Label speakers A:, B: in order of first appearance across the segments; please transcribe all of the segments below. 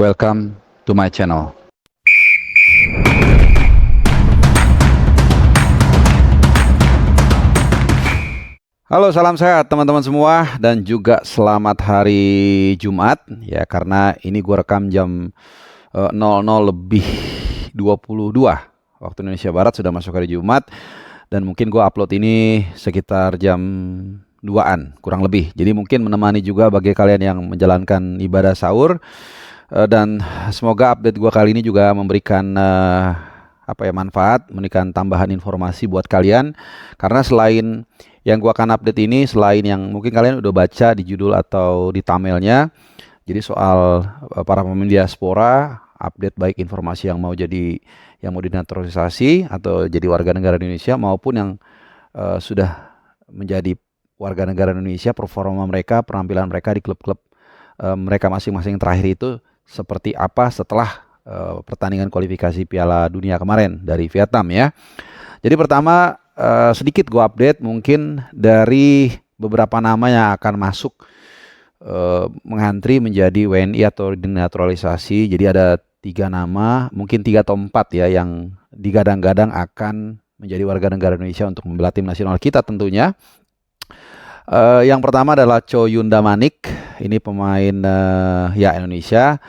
A: Welcome to my channel. Halo, salam sehat teman-teman semua dan juga selamat hari Jumat ya, karena ini gue rekam jam 00:22 waktu Indonesia Barat, sudah masuk hari Jumat, dan mungkin gue upload ini sekitar jam 2-an kurang lebih. Jadi mungkin menemani juga bagi kalian yang menjalankan ibadah sahur. Dan semoga update gue kali ini juga memberikan manfaat, memberikan tambahan informasi buat kalian. Karena selain yang gue akan update ini, selain yang mungkin kalian udah baca di judul atau di thumbnailnya, jadi soal para pemain diaspora, update baik informasi yang mau dinaturalisasi atau jadi warga negara Indonesia, maupun yang sudah menjadi warga negara Indonesia, performa mereka, penampilan mereka di klub-klub mereka masing-masing terakhir itu seperti apa setelah pertandingan kualifikasi Piala Dunia kemarin dari Vietnam ya. Jadi pertama sedikit gue update mungkin dari beberapa nama yang akan masuk mengantri menjadi WNI atau dinaturalisasi. Jadi ada 3 nama, mungkin 3 atau 4 ya, yang digadang-gadang akan menjadi warga negara Indonesia untuk membela tim nasional kita tentunya. Yang pertama adalah Cho Yunda Manik. Ini pemain Indonesia,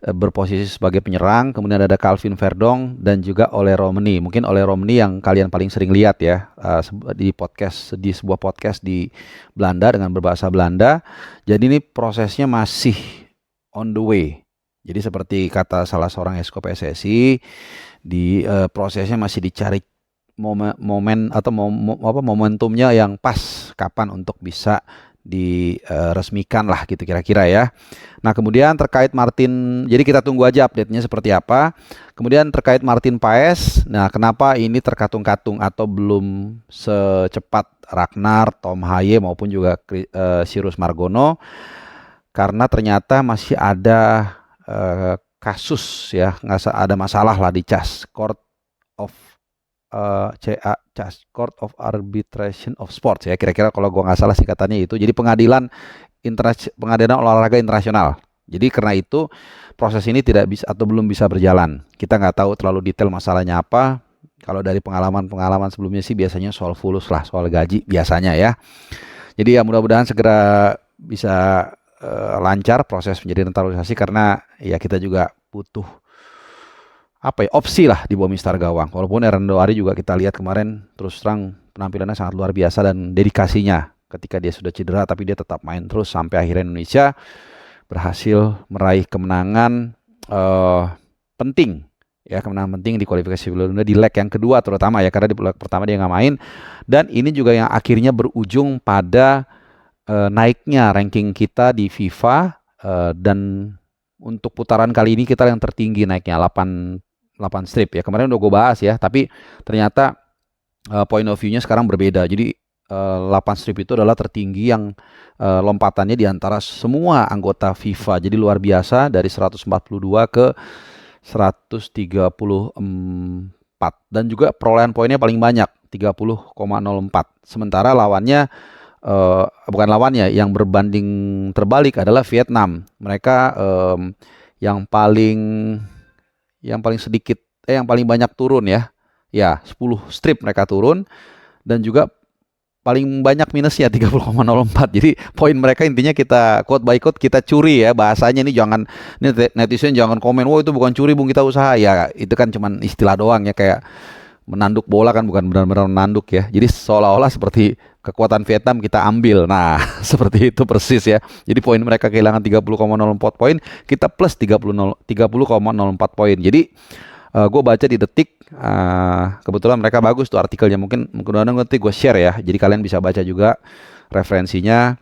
A: berposisi sebagai penyerang. Kemudian ada Calvin Verdong dan juga Ole Romani. Mungkin Ole Romani yang kalian paling sering lihat ya di sebuah podcast di Belanda dengan berbahasa Belanda. Jadi ini prosesnya masih on the way. Jadi seperti kata salah seorang esko PSSI, di prosesnya masih dicari momen atau momentumnya yang pas kapan untuk bisa diresmikan lah gitu kira-kira ya. Nah, kemudian terkait Martin, jadi kita tunggu aja update-nya seperti apa. Kemudian terkait Martin Paes, nah kenapa ini terkatung-katung atau belum secepat Ragnar, Tom Haye maupun juga Cyrus Margono, karena ternyata masih ada kasus ya, nggak ada masalah lah di CAS, Court of Court of Arbitration of Sports ya, kira-kira kalau gua nggak salah singkatannya itu. Jadi pengadilan olahraga internasional. Jadi karena itu proses ini tidak bisa atau belum bisa berjalan. Kita nggak tahu terlalu detail masalahnya apa. Kalau dari pengalaman sebelumnya sih biasanya soal fulus lah, soal gaji biasanya ya. Jadi ya mudah-mudahan segera bisa lancar proses menjadi naturalisasi, karena ya kita juga butuh opsi lah di bawah Mister Gawang. Walaupun Erando Ari juga kita lihat kemarin terus terang penampilannya sangat luar biasa dan dedikasinya ketika dia sudah cedera, tapi dia tetap main terus sampai akhirnya Indonesia berhasil meraih kemenangan penting ya, kemenangan penting di kualifikasi Piala Dunia di leg yang kedua terutama ya, karena di leg pertama dia nggak main, dan ini juga yang akhirnya berujung pada naiknya ranking kita di FIFA, dan untuk putaran kali ini kita yang tertinggi naiknya 8 strip ya. Kemarin udah gue bahas ya, tapi ternyata point of view-nya sekarang berbeda. Jadi 8 strip itu adalah tertinggi yang lompatannya di antara semua anggota FIFA. Jadi luar biasa, dari 142 ke 134, dan juga perolehan poinnya paling banyak 30,04. Sementara lawannya yang berbanding terbalik adalah Vietnam. Mereka yang paling banyak turun ya. Ya, 10 strip mereka turun, dan juga paling banyak minusnya 30,04. Jadi poin mereka intinya kita quote by quote kita curi ya, bahasanya ini netizen jangan komen, "Wah, itu bukan curi, Bung, kita usaha." Ya, itu kan cuman istilah doang ya, kayak menanduk bola kan bukan benar-benar menanduk ya. Jadi seolah-olah seperti kekuatan Vietnam kita ambil. Nah, seperti itu persis ya. Jadi poin mereka kehilangan 30,04 poin, kita plus 30,04 poin. Jadi gue baca di Detik, kebetulan mereka bagus tuh artikelnya, mungkin nanti gue share ya. Jadi kalian bisa baca juga referensinya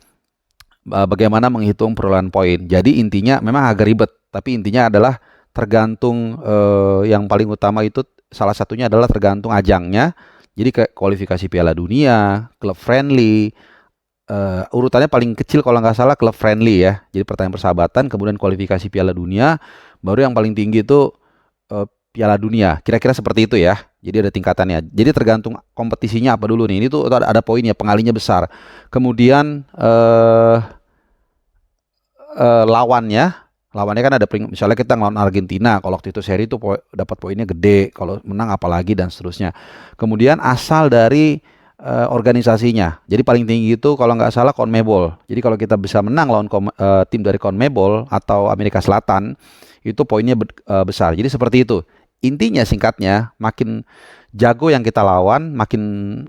A: bagaimana menghitung perolehan poin. Jadi intinya memang agak ribet, tapi intinya adalah tergantung yang paling utama itu salah satunya adalah tergantung ajangnya. Jadi kayak kualifikasi Piala Dunia, klub friendly, urutannya paling kecil kalau nggak salah klub friendly ya. Jadi pertandingan persahabatan, kemudian kualifikasi Piala Dunia, baru yang paling tinggi itu Piala Dunia. Kira-kira seperti itu ya. Jadi ada tingkatannya. Jadi tergantung kompetisinya apa dulu nih. Ini tuh ada poinnya, pengalinya besar. Kemudian lawannya lawannya kan ada misalnya kita ngelawan Argentina, kalau waktu itu seri itu dapat poinnya gede, kalau menang apalagi dan seterusnya. Kemudian asal dari organisasinya. Jadi paling tinggi itu kalau nggak salah CONMEBOL. Jadi kalau kita bisa menang lawan tim dari CONMEBOL atau Amerika Selatan, itu poinnya besar. Jadi seperti itu. Intinya singkatnya, makin jago yang kita lawan, makin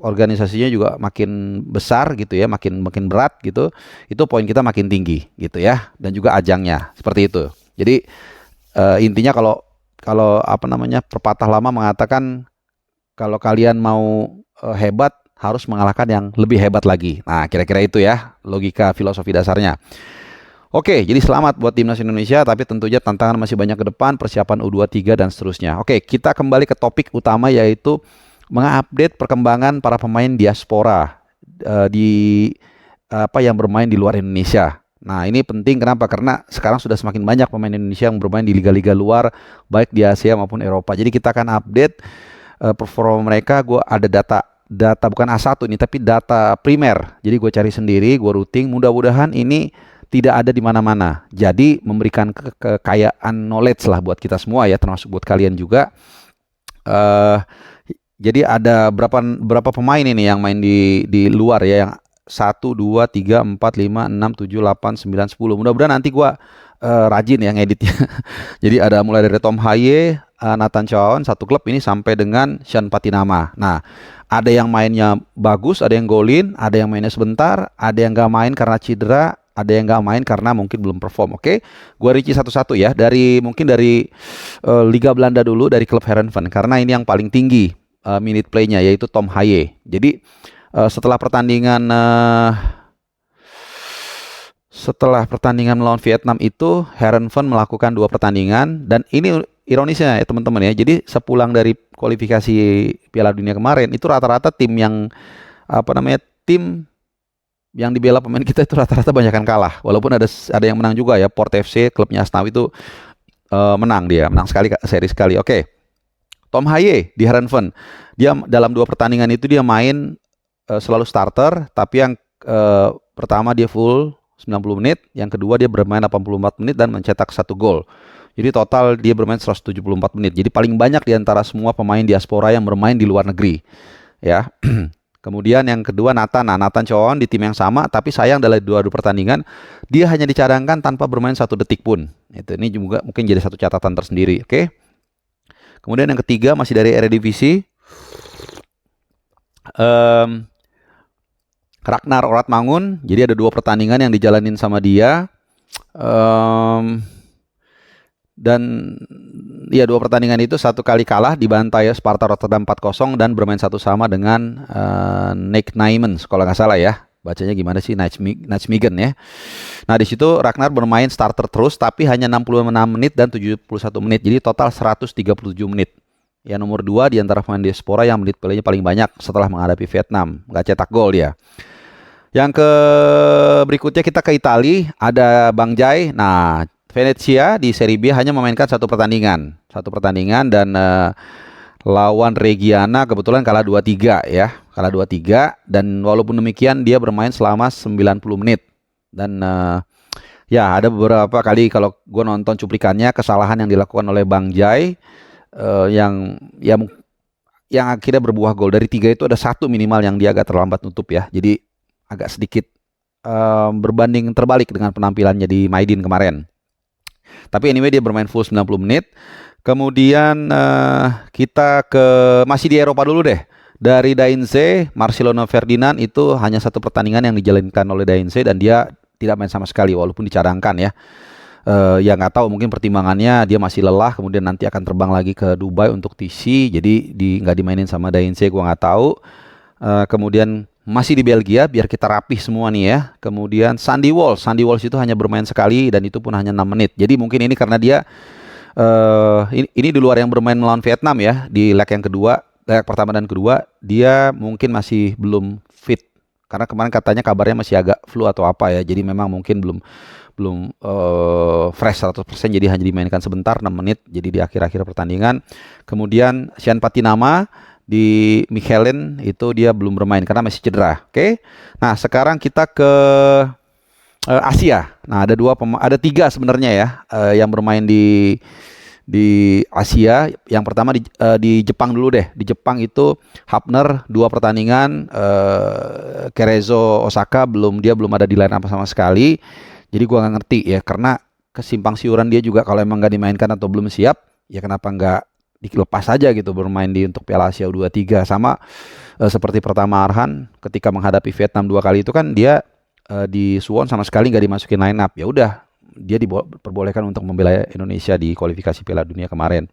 A: organisasinya juga makin besar gitu ya, makin berat gitu. Itu poin kita makin tinggi gitu ya, dan juga ajangnya seperti itu. Jadi intinya kalau kalau apa namanya pepatah lama mengatakan kalau kalian mau hebat harus mengalahkan yang lebih hebat lagi. Nah, kira-kira itu ya logika filosofi dasarnya. Oke, jadi selamat buat timnas Indonesia, tapi tentunya tantangan masih banyak ke depan, persiapan U23 dan seterusnya. Oke, kita kembali ke topik utama yaitu mengupdate perkembangan para pemain diaspora di apa yang bermain di luar Indonesia. Nah, ini penting kenapa? Karena sekarang sudah semakin banyak pemain Indonesia yang bermain di liga-liga luar, baik di Asia maupun Eropa. Jadi kita akan update performa mereka. Gue ada data bukan A1 ini, tapi data primer. Jadi gue cari sendiri, gue routing. Mudah-mudahan ini tidak ada di mana-mana. Jadi memberikan kekayaan knowledge lah buat kita semua ya, termasuk buat kalian juga. Jadi ada berapa pemain ini yang main di luar ya, yang 1, 2, 3, 4, 5, 6, 7, 8, 9, 10. Mudah-mudahan nanti gua rajin ya ngeditnya. Jadi ada mulai dari Tom Haye, Nathan Chow, satu klub ini sampai dengan Sean Patinama. Nah, ada yang mainnya bagus, ada yang golin, ada yang mainnya sebentar, ada yang nggak main karena cedera, ada yang nggak main karena mungkin belum perform. Oke, gua rinci satu-satu ya. Mungkin dari Liga Belanda dulu, dari klub Heerenveen, karena ini yang paling tinggi minute play-nya, yaitu Tom Haye. Jadi setelah pertandingan melawan Vietnam itu, Heerenveen melakukan 2 pertandingan, dan ini ironisnya ya teman-teman ya. Jadi sepulang dari kualifikasi Piala Dunia kemarin, itu rata-rata tim yang tim yang dibela pemain kita itu rata-rata banyakan kalah. Walaupun ada yang menang juga ya. Port FC, klubnya Asnawi itu menang seri sekali. Oke. Tom Haye di Heerenveen, dia dalam 2 pertandingan itu dia main selalu starter, tapi yang pertama dia full 90 menit, yang kedua dia bermain 84 menit dan mencetak 1 gol. Jadi total dia bermain 174 menit. Jadi paling banyak di antara semua pemain diaspora yang bermain di luar negeri. Ya. Kemudian yang kedua Nathan Chow di tim yang sama, tapi sayang dalam 2 pertandingan dia hanya dicadangkan tanpa bermain 1 detik pun. Ini juga mungkin jadi satu catatan tersendiri. Oke. Kemudian yang ketiga masih dari Eredivisie. Ragnar Oratmangun. Jadi ada 2 pertandingan yang dijalanin sama dia. Dan ya 2 pertandingan itu 1 kali kalah dibantai Sparta Rotterdam 4-0 dan bermain 1 sama dengan Nick Nijmegen kalau nggak salah ya. Bacanya gimana sih? Nijmegen ya. Nah, di situ Ragnar bermain starter terus tapi hanya 66 menit dan 71 menit. Jadi total 137 menit. Ya, nomor 2 di antara pemain diaspora yang menit playnya paling banyak setelah menghadapi Vietnam. Nggak cetak gol dia. Yang berikutnya kita ke Italia, ada Bang Jai. Nah, Venezia di Serie B hanya memainkan 1 pertandingan dan lawan Reggiana kebetulan kalah 2-3 ya. Kalah 2-3, dan walaupun demikian dia bermain selama 90 menit. Dan ya ada beberapa kali kalau gue nonton cuplikannya, kesalahan yang dilakukan oleh Bang Jai yang akhirnya berbuah gol. Dari 3 itu ada 1 minimal yang dia agak terlambat nutup ya. Jadi agak sedikit berbanding terbalik dengan penampilannya di Maidin kemarin. Tapi anyway dia bermain full 90 menit. Kemudian kita masih di Eropa dulu deh. Dari Dainze, Marcelino Ferdinand itu hanya 1 pertandingan yang dijalankan oleh Dainze dan dia tidak main sama sekali walaupun dicadangkan ya. Ya nggak tahu, mungkin pertimbangannya dia masih lelah, kemudian nanti akan terbang lagi ke Dubai untuk TC, jadi nggak dimainin sama Dainze, gua nggak tahu. Kemudian masih di Belgia, biar kita rapih semua nih ya. Kemudian Sandy Walsh itu hanya bermain sekali dan itu pun hanya 6 menit. Jadi mungkin ini karena dia ini di luar yang bermain melawan Vietnam ya, di leg pertama dan kedua dia mungkin masih belum fit. Karena kemarin katanya kabarnya masih agak flu atau apa ya. Jadi memang mungkin belum fresh 100%, jadi hanya dimainkan sebentar 6 menit. Jadi di akhir-akhir pertandingan. Kemudian Sean Patinama di Michelin itu dia belum bermain karena masih cedera. Oke. Nah, sekarang kita ke Asia. Nah, ada tiga sebenarnya ya yang bermain di Asia. Yang pertama di Jepang dulu deh. Di Jepang itu Hapner 2 pertandingan, Kerezo Osaka dia belum ada di line up sama sekali. Jadi gua nggak ngerti ya, karena kesimpang siuran dia juga kalau emang nggak dimainkan atau belum siap, ya kenapa nggak dilepas saja gitu bermain untuk Piala Asia U23. Sama seperti Pratama Arhan ketika menghadapi Vietnam 2 kali itu kan dia di Suwon sama sekali nggak dimasukin line up. Ya udah, dia diperbolehkan untuk membela Indonesia di kualifikasi Piala Dunia kemarin.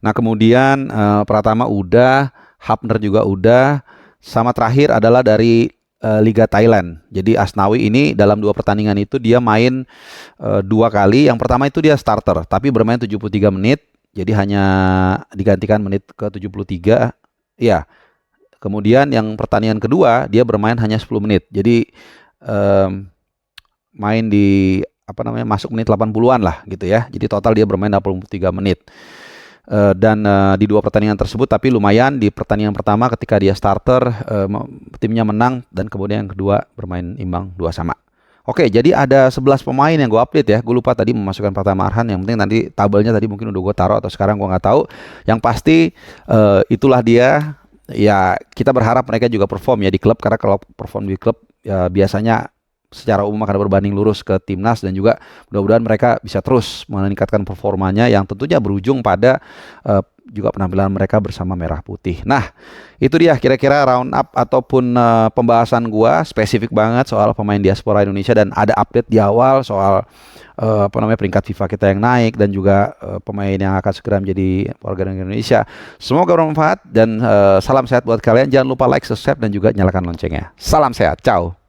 A: Nah, kemudian Pratama udah, Hapner juga udah, sama terakhir adalah dari Liga Thailand. Jadi Asnawi ini dalam 2 pertandingan itu dia main 2 kali. Yang pertama itu dia starter, tapi bermain 73 menit. Jadi hanya digantikan menit ke 73. Ya. Kemudian yang pertandingan kedua dia bermain hanya 10 menit. Jadi main di masuk menit 80-an lah gitu ya. Jadi total dia bermain 83 menit. Dan di 2 pertandingan tersebut, tapi lumayan di pertandingan pertama ketika dia starter timnya menang, dan kemudian yang kedua bermain imbang 2-2. Oke, jadi ada 11 pemain yang gue update ya. Gue lupa tadi memasukkan Pratama Arhan. Yang penting nanti tabelnya tadi mungkin udah gue taruh atau sekarang gue nggak tahu. Yang pasti itulah dia. Ya, kita berharap mereka juga perform ya di klub, karena kalau perform di klub ya biasanya secara umum akan berbanding lurus ke timnas, dan juga mudah-mudahan mereka bisa terus meningkatkan performanya yang tentunya berujung pada juga penampilan mereka bersama Merah Putih. Nah, itu dia kira-kira round up ataupun pembahasan gua spesifik banget soal pemain diaspora Indonesia, dan ada update di awal soal peringkat FIFA kita yang naik, dan juga pemain yang akan segera menjadi warga negara Indonesia. Semoga bermanfaat, dan salam sehat buat kalian. Jangan lupa like, subscribe, dan juga nyalakan loncengnya. Salam sehat, ciao.